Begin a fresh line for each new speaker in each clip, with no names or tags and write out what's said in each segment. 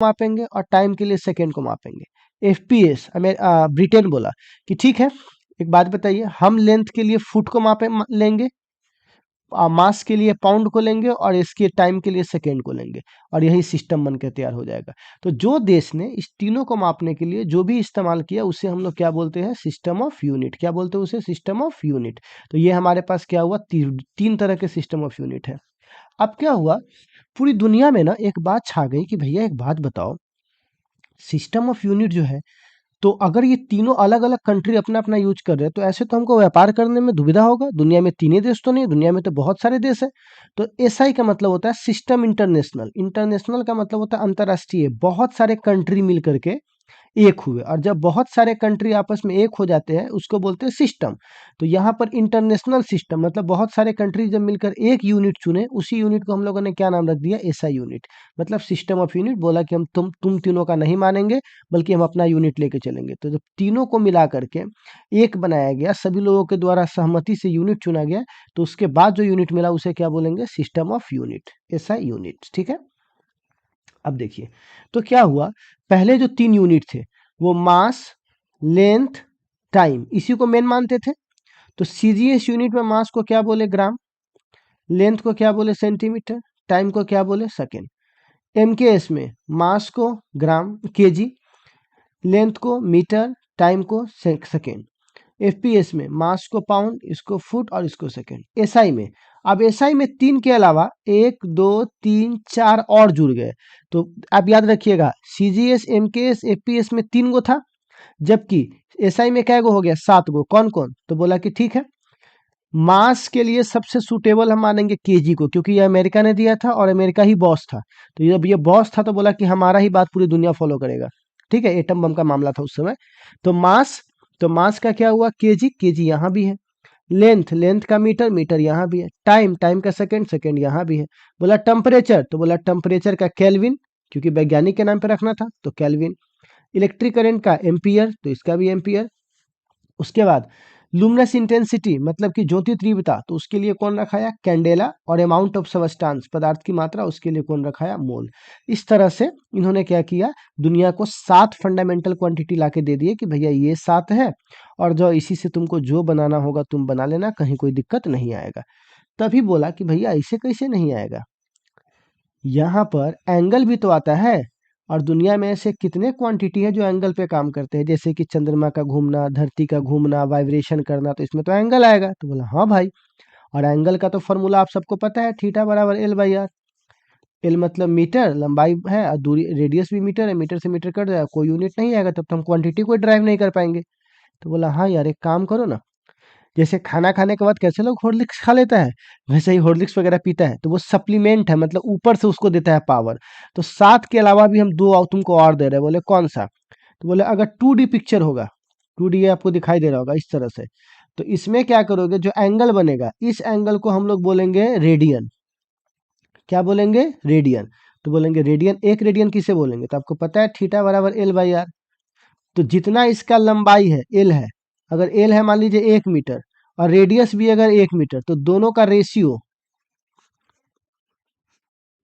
मापेंगे और टाइम के लिए सेकेंड को मापेंगे। एफपीएस ब्रिटेन बोला कि ठीक है, एक बात बताइए, हम लेंथ के लिए फुट को लेंगे, मास के लिए पाउंड को लेंगे और इसके टाइम के लिए सेकेंड को लेंगे, और यही सिस्टम बनकर तैयार हो जाएगा। तो जो देश ने इस तीनों को मापने के लिए जो भी इस्तेमाल किया उसे हम लोग क्या बोलते हैं, सिस्टम ऑफ यूनिट। क्या बोलते हैं उसे, सिस्टम ऑफ यूनिट। तो ये हमारे पास क्या हुआ, तीन तरह के सिस्टम ऑफ यूनिट है। अब क्या हुआ, पूरी दुनिया में ना एक बात छा गई कि भैया एक बात बताओ, सिस्टम ऑफ यूनिट जो है, तो अगर ये तीनों अलग अलग कंट्री अपना अपना यूज कर रहे हैं तो ऐसे तो हमको व्यापार करने में दुविधा होगा। दुनिया में तीन ही देश तो नहीं, दुनिया में तो बहुत सारे देश है। तो एसआई का मतलब होता है सिस्टम इंटरनेशनल। इंटरनेशनल का मतलब होता है अंतर्राष्ट्रीय, बहुत सारे कंट्री मिल करके एक हुए, और जब बहुत सारे कंट्री आपस में एक हो जाते हैं उसको बोलते हैं सिस्टम। तो यहाँ पर इंटरनेशनल सिस्टम मतलब बहुत सारे कंट्री जब मिलकर एक यूनिट चुने, उसी यूनिट को हम लोगों ने क्या नाम रख दिया, एसआई यूनिट। मतलब सिस्टम ऑफ यूनिट बोला कि हम तुम तीनों का नहीं मानेंगे, बल्कि हम अपना यूनिट लेके चलेंगे। तो जब तीनों को मिला करके एक बनाया गया, सभी लोगों के द्वारा सहमति से यूनिट चुना गया, तो उसके बाद जो यूनिट मिला उसे क्या बोलेंगे, system of unit, SI unit. ठीक है, अब देखिए तो क्या हुआ, पहले जो तीन यूनिट थे वो मास, लेंथ, टाइम, इसी को मेन मानते थे। तो सीजीएस यूनिट में मास को क्या बोले, ग्राम, लेंथ को क्या बोले, सेंटीमीटर, टाइम को क्या बोले, सेकेंड। एमकेएस में मास को ग्राम केजी, लेंथ को मीटर, टाइम को सेकेंड। एफपीएस में मास को पाउंड, इसको फुट और इसको सेकेंड। एसआई में, अब एसआई में तीन के अलावा एक दो तीन चार और जुड़ गए। तो आप याद रखिएगा, सीजीएस, एमकेएस, एफपीएस में तीन गो था, जबकि एसआई में क्या गो हो गया, सात गो। कौन कौन, तो बोला कि ठीक है, मास के लिए सबसे सुटेबल हम मानेंगे केजी को, क्योंकि ये अमेरिका ने दिया था और अमेरिका ही बॉस था। तो जब ये बॉस था तो बोला कि हमारा ही बात पूरी दुनिया फॉलो करेगा। ठीक है, एटम बम का मामला था उस समय। तो मास का क्या हुआ, केजी, केजी यहाँ भी है। लेंथ, लेंथ का मीटर, मीटर यहाँ भी है। टाइम, टाइम का सेकंड, सेकंड यहाँ भी है। बोला टेम्परेचर, तो बोला टेम्परेचर का केल्विन, क्योंकि वैज्ञानिक के नाम पे रखना था तो केल्विन। इलेक्ट्रिक करंट का एम्पियर, तो इसका भी एम्पियर। उसके बाद लुमिनस इंटेंसिटी मतलब कि ज्योति तीव्रता, तो उसके लिए कौन रखाया, कैंडेला। और अमाउंट ऑफ सबस्टांस, पदार्थ की मात्रा, उसके लिए कौन रखाया, मोल। इस तरह से इन्होंने क्या किया, दुनिया को 7 फंडामेंटल क्वांटिटी लाके दे दिए कि भैया ये 7 है, और जो इसी से तुमको जो बनाना होगा तुम बना लेना, कहीं कोई दिक्कत नहीं आएगा। तभी बोला कि भैया ऐसे कैसे नहीं आएगा, यहाँ पर एंगल भी तो आता है, और दुनिया में ऐसे कितने क्वांटिटी है जो एंगल पे काम करते हैं, जैसे कि चंद्रमा का घूमना, धरती का घूमना, वाइब्रेशन करना, तो इसमें तो एंगल आएगा। तो बोला हाँ भाई, और एंगल का तो फॉर्मूला आप सबको पता है, थीटा बराबर एल बाई आर। एल मतलब मीटर, लंबाई है, और दूरी, रेडियस भी मीटर है, मीटर से मीटर कट जाएगा, कोई यूनिट नहीं आएगा, तब तो हम क्वांटिटी को ड्राइव नहीं कर पाएंगे। तो बोला हाँ यार, एक काम करो ना, जैसे खाना खाने के बाद कैसे लोग हॉर्लिक्स खा लेता है, वैसे ही हॉर्लिक्स वगैरह पीता है, तो वो सप्लीमेंट है, मतलब ऊपर से उसको देता है पावर। तो 7 के अलावा भी हम दो तुमको और दे रहे हैं। बोले कौन सा, तो बोले अगर 2D पिक्चर होगा, 2D आपको दिखाई दे रहा होगा इस तरह से, तो इसमें क्या करोगे, जो एंगल बनेगा, इस एंगल को हम लोग बोलेंगे रेडियन। क्या बोलेंगे, रेडियन। तो बोलेंगे रेडियन, एक रेडियन किसे बोलेंगे, तो आपको पता है थीटा बराबर एल बाई आर। तो जितना इसका लंबाई है, एल है, अगर एल है मान लीजिए 1 मीटर, और रेडियस भी अगर 1 मीटर, तो दोनों का रेशियो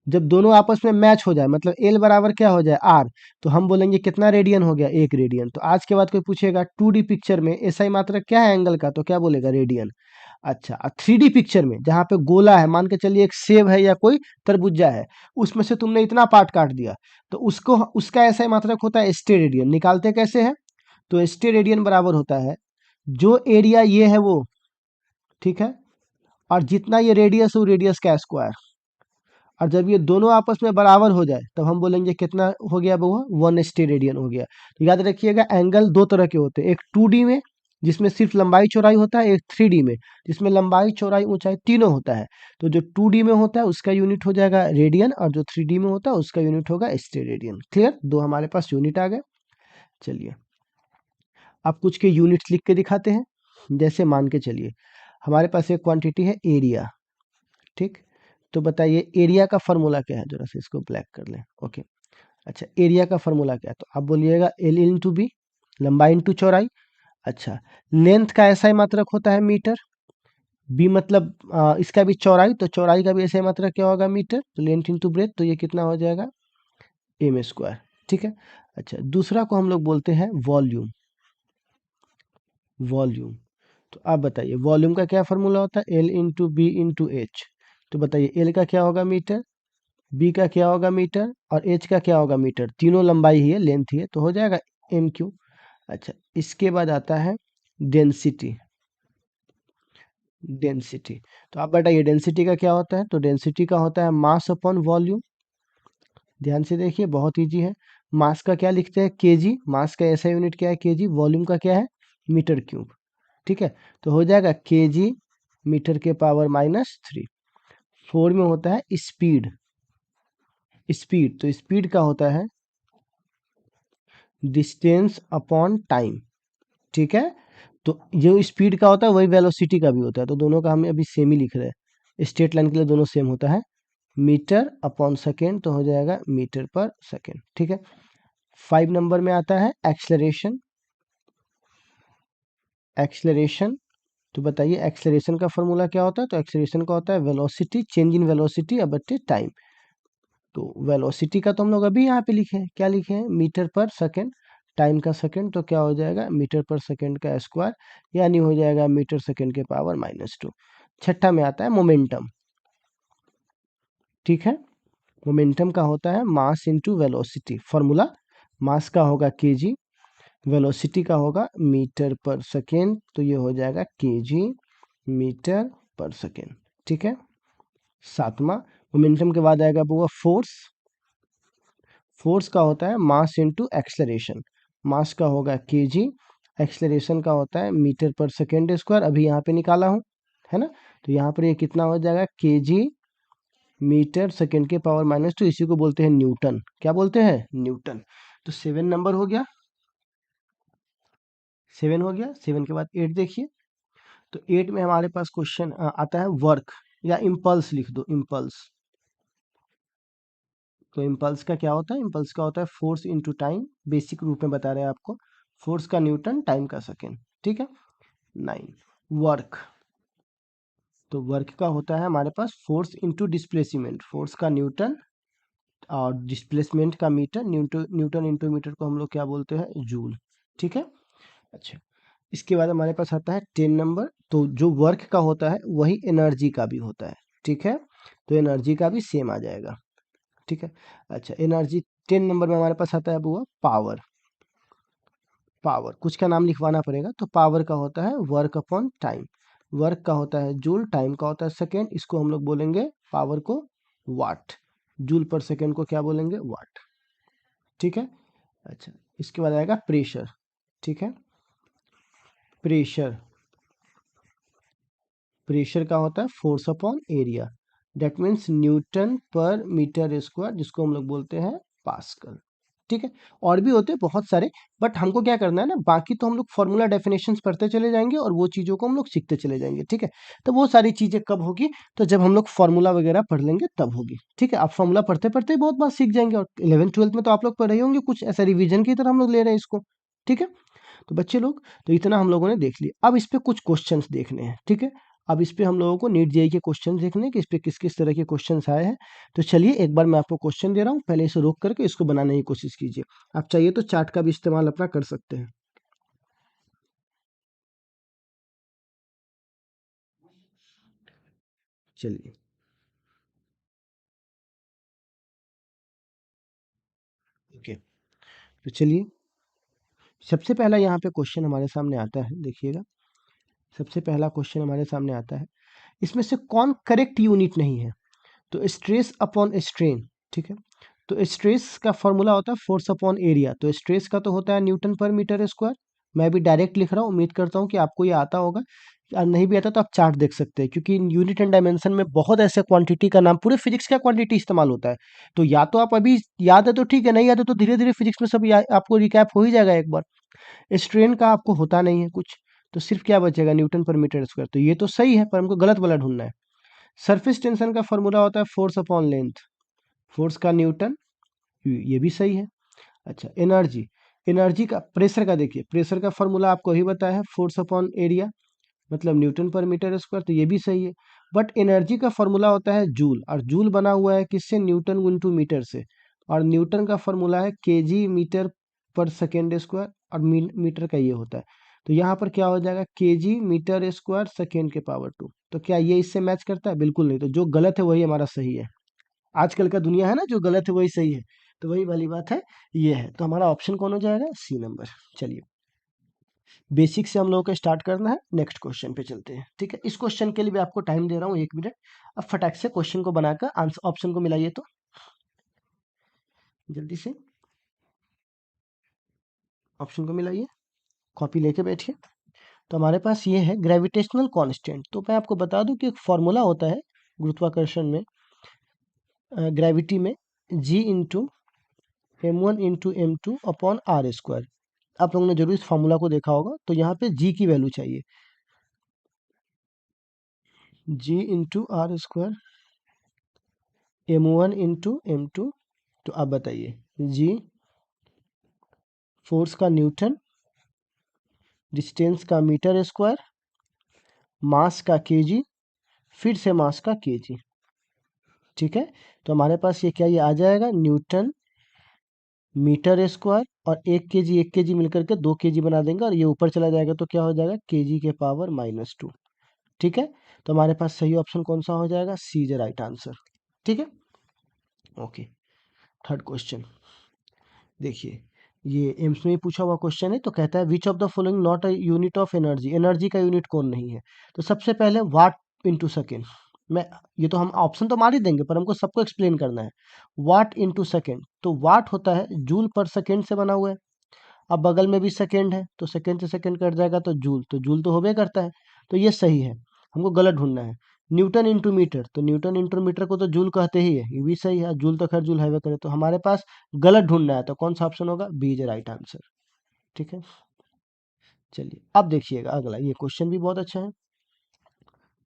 जब दोनों आपस में मैच हो जाए, मतलब एल बराबर क्या हो जाए, आर, तो हम बोलेंगे कितना रेडियन हो गया, 1 रेडियन। तो आज के बाद कोई पूछेगा 2D पिक्चर में एसआई मात्रा क्या है एंगल का, तो क्या बोलेगा, रेडियन। अच्छा, 3D पिक्चर में जहाँ पे गोला है, मान के चलिए एक सेब है या कोई तरबूजा है, उसमें से तुमने इतना पार्ट काट दिया, तो उसको, उसका एसआई मात्रक होता है स्टेरेडियन। निकालते कैसे हैं, तो स्टेरेडियन बराबर होता है जो एरिया ये है वो, ठीक है, और जितना ये रेडियस हो, रेडियस का स्क्वायर। और जब ये दोनों आपस में बराबर हो जाए तब हम बोलेंगे कितना हो गया वो, 1 स्टेरेडियन हो गया। तो याद रखिएगा, एंगल दो तरह के होते हैं, एक 2D में जिसमें सिर्फ लंबाई चौड़ाई होता है, एक 3D में जिसमें लंबाई चौड़ाई ऊंचाई तीनों होता है। तो जो 2D में होता है उसका यूनिट हो जाएगा रेडियन, और जो 3D में होता है उसका यूनिट होगा स्टेरेडियन। क्लियर, दो हमारे पास यूनिट आ गए। चलिए अब कुछ के यूनिट्स लिख के दिखाते हैं। जैसे मान के चलिए हमारे पास एक क्वांटिटी है एरिया, ठीक। तो बताइए एरिया का फॉर्मूला क्या है, जरा से इसको ब्लैक कर लें। ओके, अच्छा, एरिया का फॉर्मूला क्या है, तो आप बोलिएगा एल इंटू बी, लंबाई इंटू चौड़ाई। अच्छा, लेंथ का ऐसा ही मात्रक होता है मीटर, बी मतलब इसका भी चौड़ाई, तो चौड़ाई का भी ऐसा ही मात्रक क्या होगा, मीटर। तो लेंथ इंटू ब्रेथ, तो ये कितना हो जाएगा, एम स्क्वायर, ठीक है। अच्छा, दूसरा को हम लोग बोलते हैं वॉल्यूम। वॉल्यूम, तो आप बताइए वॉल्यूम का क्या फॉर्मूला होता है, l into b into h. तो बताइए एल का क्या होगा मीटर, बी का क्या होगा मीटर, और एच का क्या होगा मीटर। तीनों लंबाई ही है, लेंथ ही है, तो हो जाएगा एम क्यू। अच्छा, इसके बाद आता है डेंसिटी। डेंसिटी, तो आप बताइए डेंसिटी का क्या होता है, तो डेंसिटी का होता है मास अपॉन वॉल्यूम। ध्यान से देखिए, बहुत इजी है। मास का क्या लिखते हैं, केजी, मास का ऐसा यूनिट क्या है केजी, वॉल्यूम का क्या है मीटर क्यूब, ठीक है। तो हो जाएगा केजी मीटर के पावर -3। फोर में होता है स्पीड। स्पीड, तो स्पीड का होता है डिस्टेंस अपॉन टाइम, ठीक है। तो जो स्पीड का होता है वही वेलोसिटी का भी होता है, तो दोनों का हम अभी सेम ही लिख रहे हैं। स्ट्रेट लाइन के लिए दोनों सेम होता है, मीटर अपॉन सेकेंड, तो हो जाएगा मीटर पर सेकेंड, ठीक है। 5 नंबर में आता है एक्सलरेशन। एक्सलरेशन, तो बताइए एक्सलरेशन का फॉर्मूला क्या होता है, तो एक्सलरेशन का होता है वेलोसिटी, चेंज इन वेलोसिटी बटे टाइम। तो वेलोसिटी का तो हम लोग अभी यहाँ पे लिखे हैं, क्या लिखे हैं मीटर पर सेकेंड, टाइम का सेकेंड, तो क्या हो जाएगा मीटर पर सेकेंड का स्क्वायर, यानी हो जाएगा मीटर सेकेंड के पावर -2। छठा में आता है मोमेंटम, ठीक है। मोमेंटम का होता है mass into velocity, formula mass का होगा केजी, वेलोसिटी का होगा मीटर पर सेकेंड, तो ये हो जाएगा केजी मीटर पर सेकेंड, ठीक है। सातवां, मोमेंटम के बाद आएगा वो फोर्स। फोर्स का होता है मास इंटू एक्सलरेशन, मास का होगा केजी, एक्सलरेशन का होता है मीटर पर सेकेंड स्क्वायर, अभी यहाँ पे निकाला हूँ, है ना। तो यहाँ पर ये कितना हो जाएगा केजी मीटर सेकेंड के पावर -2, इसी को बोलते हैं न्यूटन। क्या बोलते हैं, न्यूटन। तो 7 नंबर हो गया, 7 हो गया। 7 के बाद 8 देखिए, तो 8 में हमारे पास क्वेश्चन आता है वर्क, या इम्पल्स लिख दो, इम्पल्स। तो इम्पल्स का क्या होता है, इम्पल्स का होता है फोर्स इनटू टाइम, बेसिक रूप में बता रहे हैं आपको, फोर्स का न्यूटन, टाइम का सेकेंड, ठीक है। 9, वर्क। तो वर्क का होता है हमारे पास फोर्स इनटू डिस्प्लेसमेंट, फोर्स का न्यूटन और डिस्प्लेसमेंट का metre, newton newton into metre को हम लोग क्या बोलते हैं, जूल, ठीक है। अच्छा, इसके बाद हमारे पास आता है 10 नंबर, तो जो वर्क का होता है वही एनर्जी का भी होता है, ठीक है। तो एनर्जी का भी सेम आ जाएगा, ठीक है। अच्छा, एनर्जी 10 नंबर में हमारे पास आता है वो पावर। पावर, कुछ का नाम लिखवाना पड़ेगा, तो पावर का होता है वर्क अपॉन टाइम। वर्क का होता है जूल, टाइम का होता है सेकेंड, इसको हम लोग बोलेंगे पावर को वाट। जूल पर सेकेंड को क्या बोलेंगे, वाट, ठीक है। अच्छा, इसके बाद आएगा प्रेशर, ठीक है। प्रेशर, प्रेशर का होता है force upon area, that means Newton पर मीटर स्क्वायर, जिसको हम लोग बोलते हैं पास्कल, ठीक है। और भी होते हैं बहुत सारे, बट हमको क्या करना है ना, बाकी तो हम लोग फॉर्मूला डेफिनेशंस पढ़ते चले जाएंगे और वो चीज़ों को हम लोग सीखते चले जाएंगे, ठीक है। तो वो सारी चीज़ें कब होगी, तो जब हम लोग फॉर्मूला वगैरह पढ़ लेंगे तब होगी, ठीक है। आप फॉर्मूला पढ़ते पढ़ते ही बहुत बात सीख जाएंगे, और 11th 12th में तो आप लोग पढ़े ही होंगे, कुछ ऐसा रिविजन की तरह हम लोग ले रहे हैं इसको, ठीक है। तो बच्चे लोग, तो इतना हम लोगों ने देख लिया, अब इस पे कुछ क्वेश्चंस देखने हैं, ठीक है। अब इस पे हम लोगों को नीट जेईई के क्वेश्चन देखने हैं कि इस पे किस किस तरह के क्वेश्चंस आए हैं। तो चलिए एक बार मैं आपको क्वेश्चन दे रहा हूँ, पहले इसे रोक करके इसको बनाने की कोशिश कीजिए। आप चाहिए तो चार्ट का भी इस्तेमाल अपना कर सकते हैं। चलिए, ओके, तो चलिए, सबसे पहला यहाँ पे क्वेश्चन हमारे सामने आता है, देखिएगा। सबसे पहला क्वेश्चन हमारे सामने आता है, इसमें से कौन करेक्ट यूनिट नहीं है। तो स्ट्रेस अपॉन स्ट्रेन, ठीक है। तो स्ट्रेस का फॉर्मूला होता है फोर्स अपॉन एरिया, तो स्ट्रेस का तो होता है न्यूटन पर मीटर स्क्वायर। मैं भी डायरेक्ट लिख रहा हूँ, उम्मीद करता हूँ कि आपको ये आता होगा, और नहीं भी आता तो आप चार्ट देख सकते हैं, क्योंकि यूनिट एंड डायमेंशन में बहुत ऐसे क्वांटिटी का नाम, पूरे फिजिक्स का क्वांटिटी इस्तेमाल होता है। तो या तो आप अभी याद है तो ठीक है, नहीं याद है तो धीरे धीरे फिजिक्स में सब आपको रिकैप हो ही जाएगा एक बार। स्ट्रेन का आपको होता नहीं है कुछ, तो सिर्फ क्या बचेगा, न्यूटन पर मीटर स्क्वायर, तो ये तो सही है, पर हमको गलत वाला ढूंढना है। सरफेस टेंशन का फॉर्मूला होता है फोर्स अपॉन लेंथ, फोर्स का न्यूटन, ये भी सही है। अच्छा, एनर्जी, एनर्जी का, प्रेशर का देखिए, प्रेशर का फॉर्मूला आपको ही बताया है फोर्स अपॉन एरिया, मतलब न्यूटन पर मीटर स्क्वायर, तो ये भी सही है। बट एनर्जी का फॉर्मूला होता है जूल, और जूल बना हुआ है किससे, न्यूटन इंटू मीटर से, और न्यूटन का फॉर्मूला है केजी मीटर पर सेकेंड स्क्वायर, और मीटर का ये होता है। तो यहाँ पर क्या हो जाएगा, केजी मीटर स्क्वायर सेकेंड के पावर 2। तो क्या ये इससे मैच करता है? बिल्कुल नहीं। तो जो गलत है वही हमारा सही है। आजकल का दुनिया है ना, जो गलत है वही सही है, तो वही वाली बात है, ये है। तो हमारा ऑप्शन कौन हो जाएगा? सी नंबर। चलिए, बेसिक से हम लोगों को स्टार्ट करना है, नेक्स्ट क्वेश्चन पे चलते हैं। ठीक है, इस क्वेश्चन के लिए भी आपको टाइम दे रहा हूँ 1 मिनट। अब फटाक से क्वेश्चन को बनाकर आंसर ऑप्शन को मिलाइए, तो जल्दी से ऑप्शन को मिलाइए, कॉपी लेके बैठिए। तो हमारे पास ये है ग्रेविटेशनल कांस्टेंट। तो मैं आपको बता दूं कि एक फॉर्मूला होता है गुरुत्वाकर्षण में, ग्रेविटी में, G into m1 into m2 upon R square. आप लोगों ने जरूर इस फॉर्मूला को देखा होगा। तो यहाँ पे जी की वैल्यू चाहिए, G into R square m1 into m2। तो आप बताइए, जी फोर्स का न्यूटन, डिस्टेंस का मीटर स्क्वायर, मास का केजी, फिर से मास का केजी। ठीक है, तो हमारे पास ये क्या, ये आ जाएगा न्यूटन मीटर स्क्वायर, और 1 केजी मिलकर के 2 केजी बना देंगे, और ये ऊपर चला जाएगा तो क्या हो जाएगा, केजी के पावर -2। ठीक है, तो हमारे पास सही ऑप्शन कौन सा हो जाएगा? सी इज राइट आंसर। ठीक है, ओके। थर्ड क्वेश्चन देखिए, ये एम्स में ही पूछा हुआ क्वेश्चन है। तो कहता है which of the following not a unit of energy, energy का यूनिट कौन नहीं है? तो सबसे पहले वाट इंटू सेकेंड। मैं, ये तो हम ऑप्शन तो मार ही देंगे, पर हमको सबको एक्सप्लेन करना है। वाट इंटू सेकेंड, तो वाट होता है जूल पर सेकेंड से बना हुआ है। अब बगल में भी सेकेंड है, तो सेकेंड से सेकेंड कट जाएगा तो जूल तो होबे करता है, तो ये सही है। हमको गलत ढूंढना है। न्यूटन इंटू मीटर, तो न्यूटन इंटू मीटर को तो जूल कहते ही है, ये भी सही है। जूल तो खैर जूल हैवे करे, तो हमारे पास गलत ढूंढना है, तो कौन सा ऑप्शन होगा? B is right answer. ठीक है, चलिए अब देखिएगा अगला, ये क्वेश्चन भी बहुत अच्छा है।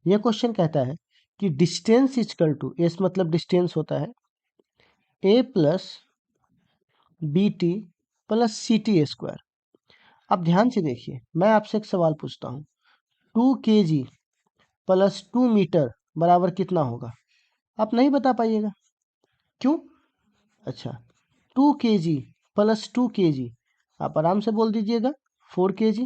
ये क्वेश्चन कहता है कि डिस्टेंस इजकल टू, एस मतलब डिस्टेंस होता है, A plus B T plus C T square. अब ध्यान से देखिए, मैं आपसे एक सवाल पूछता हूँ, 2 kg प्लस 2 मीटर बराबर कितना होगा? आप नहीं बता पाइएगा, क्यों? अच्छा, 2 kg प्लस 2 kg, आप आराम से बोल दीजिएगा 4 kg।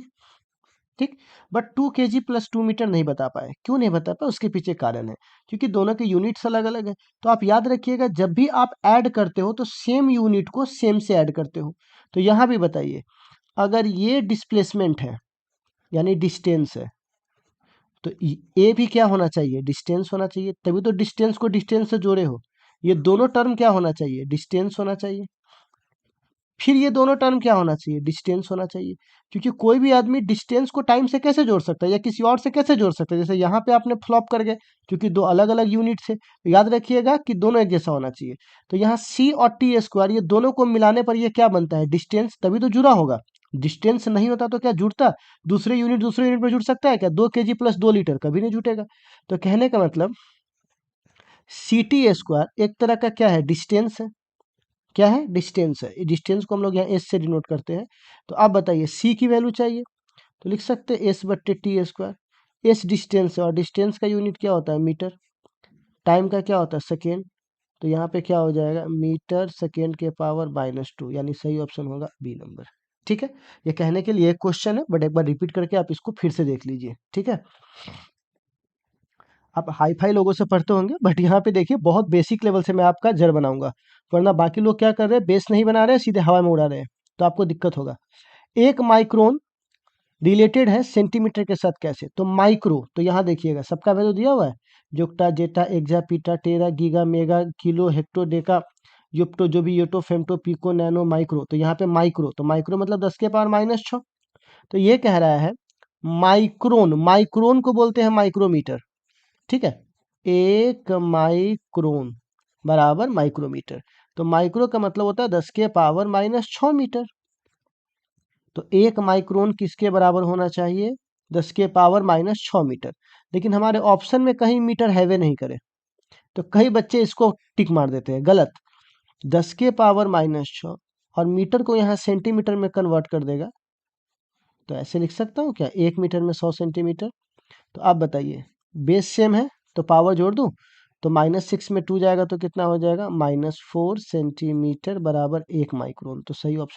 ठीक, बट 2 kg प्लस 2 मीटर नहीं बता पाए। क्यों नहीं बता पाए? उसके पीछे कारण है, क्योंकि दोनों के यूनिट्स अलग अलग है। तो आप याद रखिएगा, जब भी आप ऐड करते हो तो सेम यूनिट को सेम से ऐड करते हो। तो यहाँ भी बताइए, अगर ये डिस्प्लेसमेंट है यानी डिस्टेंस है, तो ए भी क्या होना चाहिए? डिस्टेंस होना चाहिए, तभी तो डिस्टेंस को डिस्टेंस से जोड़े हो। ये दोनों टर्म क्या होना चाहिए? डिस्टेंस होना चाहिए। फिर ये दोनों टर्म क्या होना चाहिए? डिस्टेंस होना चाहिए। क्योंकि कोई भी आदमी डिस्टेंस को टाइम से कैसे जोड़ सकता है, या किसी और से कैसे जोड़ सकता है? जैसे यहाँ पे आपने फ्लॉप कर गए, क्योंकि दो अलग अलग यूनिट थे। तो याद रखिएगा कि दोनों एक जैसा होना चाहिए। तो यहाँ सी और टी स्क्वायर, ये दोनों को मिलाने पर ये क्या बनता है? डिस्टेंस, तभी तो जुड़ा होगा। डिस्टेंस नहीं होता तो क्या जुड़ता? दूसरे यूनिट पर जुड़ सकता है क्या? 2 kg प्लस 2 लीटर कभी नहीं जुटेगा। तो कहने का मतलब, सी टी स्क्वायर एक तरह का क्या है? डिस्टेंस है। क्या है? डिस्टेंस है। डिस्टेंस को हम लोग यहाँ एस से डिनोट करते हैं। तो आप बताइए, सी की वैल्यू चाहिए तो लिख सकते हैं एस बट्टे टी स्क्वायर। एस डिस्टेंस है, और डिस्टेंस का यूनिट क्या होता है? मीटर। टाइम का क्या होता है? सेकेंड। तो यहाँ पे क्या हो जाएगा? मीटर सेकेंड के पावर -2, यानी सही ऑप्शन होगा बी नंबर। ठीक है, ये कहने के लिए एक क्वेश्चन है, बट एक बार रिपीट करके आप इसको फिर से देख लीजिए। ठीक है, आप हाई फाई लोगों से पढ़ते होंगे, बट यहाँ पे देखिए बहुत बेसिक लेवल से मैं आपका जड़ बनाऊंगा, वरना बाकी लोग क्या कर रहे हैं? बेस नहीं बना रहे हैं, सीधे हवा में उड़ा रहे हैं, तो आपको दिक्कत होगा। 1 माइक्रोन रिलेटेड है सेंटीमीटर के साथ कैसे? तो माइक्रो, तो यहाँ देखिएगा सबका वैल्यू दिया हुआ है, जोक्टा zetta exa peta tera giga mega kilo hecto deca युप्टो जो भी yotta femto pico nano micro. तो यहाँ पे माइक्रो, तो माइक्रो मतलब 10 के पावर -6। तो ये कह रहा है माइक्रोन, माइक्रोन को बोलते हैं माइक्रोमीटर। ठीक है, 1 माइक्रोन बराबर माइक्रोमीटर। तो माइक्रो का मतलब होता है 10 के पावर -6 मीटर। तो 1 माइक्रोन किसके बराबर होना चाहिए? 10 के पावर -6 मीटर। लेकिन हमारे ऑप्शन में कहीं मीटर हैवे नहीं करे, तो कई बच्चे इसको टिक मार देते हैं, गलत। 10 के पावर -6 और मीटर को यहाँ सेंटीमीटर में कन्वर्ट कर देगा, तो ऐसे लिख सकता हूँ क्या? 1 मीटर में 100 सेंटीमीटर। तो आप बताइए, बेस सेम है तो पावर जोड़ दूं, तो -6 में 2 जाएगा तो कितना हो जाएगा? -4 सेंटीमीटर बराबर 1 माइक्रोन। तो सही ऑप्शन